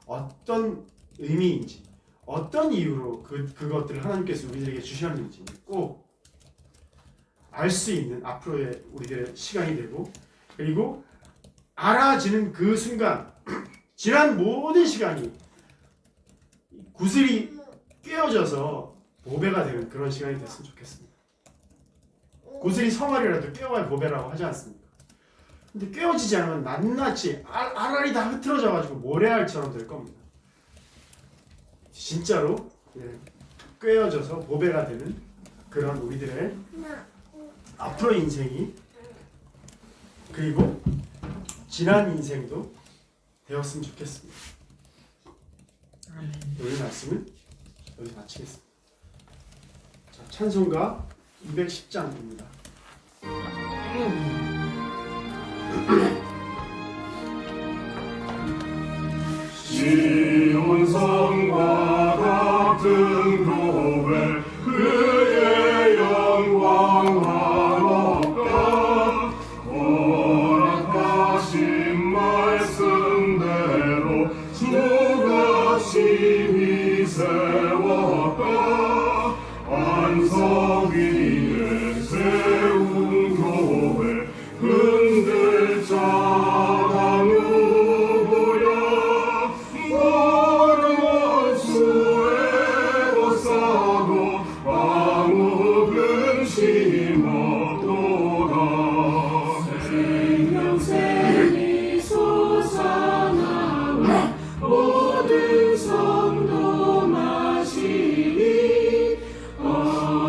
어떤 의미인지, 어떤 이유로 그것들을 하나님께서 우리들에게 주셨는지 꼭 알 수 있는 앞으로의 우리들의 시간이 되고, 그리고 알아지는 그 순간 지난 모든 시간이 구슬이 꿰어져서 보배가 되는 그런 시간이 됐으면 좋겠습니다. 구슬이 성알이라도 꿰어야 보배라고 하지 않습니까? 근데 꿰어지지 않으면 낱낱이 알알이 다 흐트러져가지고 모래알처럼 될 겁니다. 진짜로 꿰어져서 보배가 되는 그런 우리들의 앞으로의 인생이, 그리고 지난 인생도 되었으면 좋겠습니다. 오늘 말씀은 여기서 마치겠습니다. 자, 찬송가 210장입니다. 시온성과 같은 교회 그의 영광 한없다. 허락하신 말씀대로 주가 심히 세웠다. 안석 위에 세운 교회 흔들 자가 누구랴. 모든 원수에 벗사도 아무 근심 없도다. 생명샘이 솟아나와 모든 성도 마시리.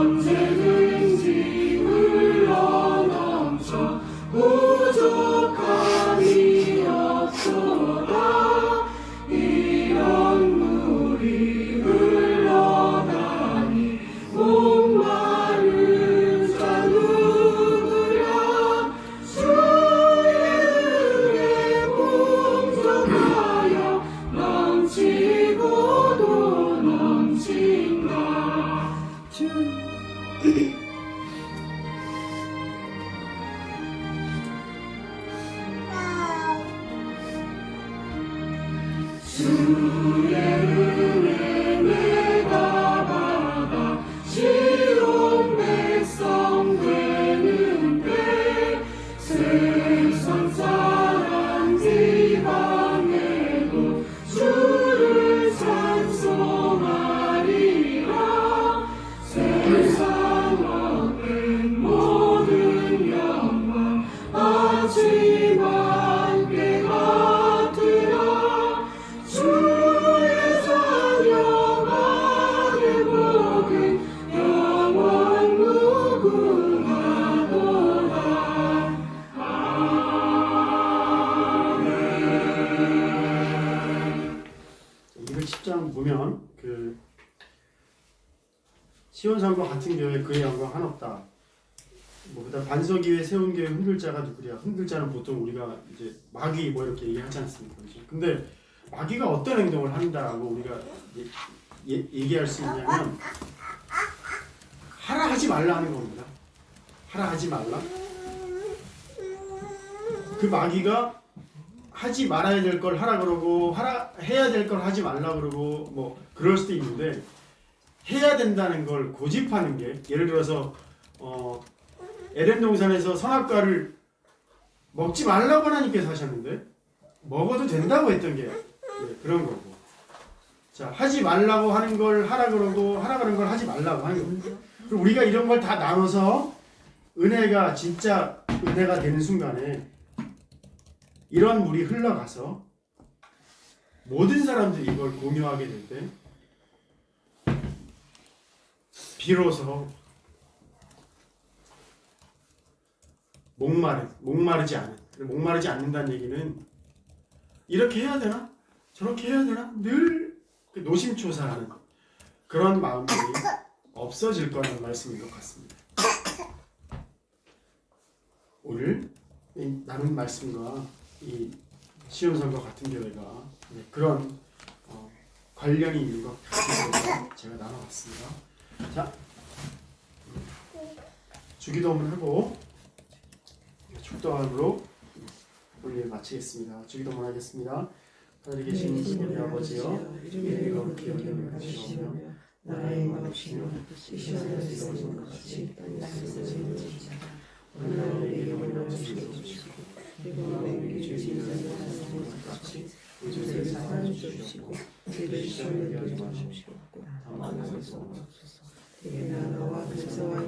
언제든지 흘러넘쳐 부족함이 없도다. 이런 물이 흘러다니 목마른 자 누구랴. 주의 은혜 풍족하여 넘치고도 넘친다. 주의 은혜 내가 받아 시온 백성 되는데, 세상 사람 지방에도 주를 찬송하리라. 세상 얻은 모든 영광 아침 함께 같으라. 주의 자녀만의 복은 영원 무궁하도다. 아멘. 210장 보면 그 시온산과 같은 교회 그의 영광 한없다. 뭐 그다음 반석 위에 세운 교회 흔들 자가 누구랴. 흔들 자는 보통 우리가 이제 마귀 뭐 이렇게 얘기하지 않습니까? 그렇죠? 근데 마귀가 어떤 행동을 한다고 우리가 얘기할 수 있냐면, 하라 하지 말라 하는 겁니다. 하라 하지 말라. 그 마귀가 하지 말아야 될 걸 하라 그러고, 해야 될 걸 하지 말라 그러고, 뭐 그럴 수도 있는데, 해야 된다는 걸 고집하는 게, 예를 들어서 에덴 동산에서 선악과를 먹지 말라고 하나님께서 하셨는데 먹어도 된다고 했던 게 그런 거고, 자, 하지 말라고 하는 걸 하라 그러고 하라 그러는 걸 하지 말라고 하는 거고, 그리고 우리가 이런 걸 다 나눠서 은혜가 진짜 은혜가 되는 순간에 이런 물이 흘러가서 모든 사람들이 이걸 공유하게 될 때 비로소 목마르지 않는다는 얘기는 이렇게 해야 되나? 저렇게 해야 되나? 늘 노심초사하는 그런 마음들이 없어질 거라는 말씀인 것 같습니다. 오늘 이 나눈 말씀과 이 시온산과 같은 교회가 그런 관련이 있는 것 같아서 제가 나눠봤습니다. 자, 주기도문을 하고 축도함으로 오늘 마치겠습니다. 주기도문 하겠습니다. 하늘에 계신 우리 아버지여, 이름이 거룩히 여김을 하시오며 나라의 마음이시며 뜻이시오며 이루어지는 것 같이 땅에서 지자 오늘 우리에게 영원히 주시옵시고 그리고 우리에게 주신 것 같이 우리를 사랑해 주시고 우리를 시험에 들지 마시옵시고 다만 하소서. 대개 나라와 근세와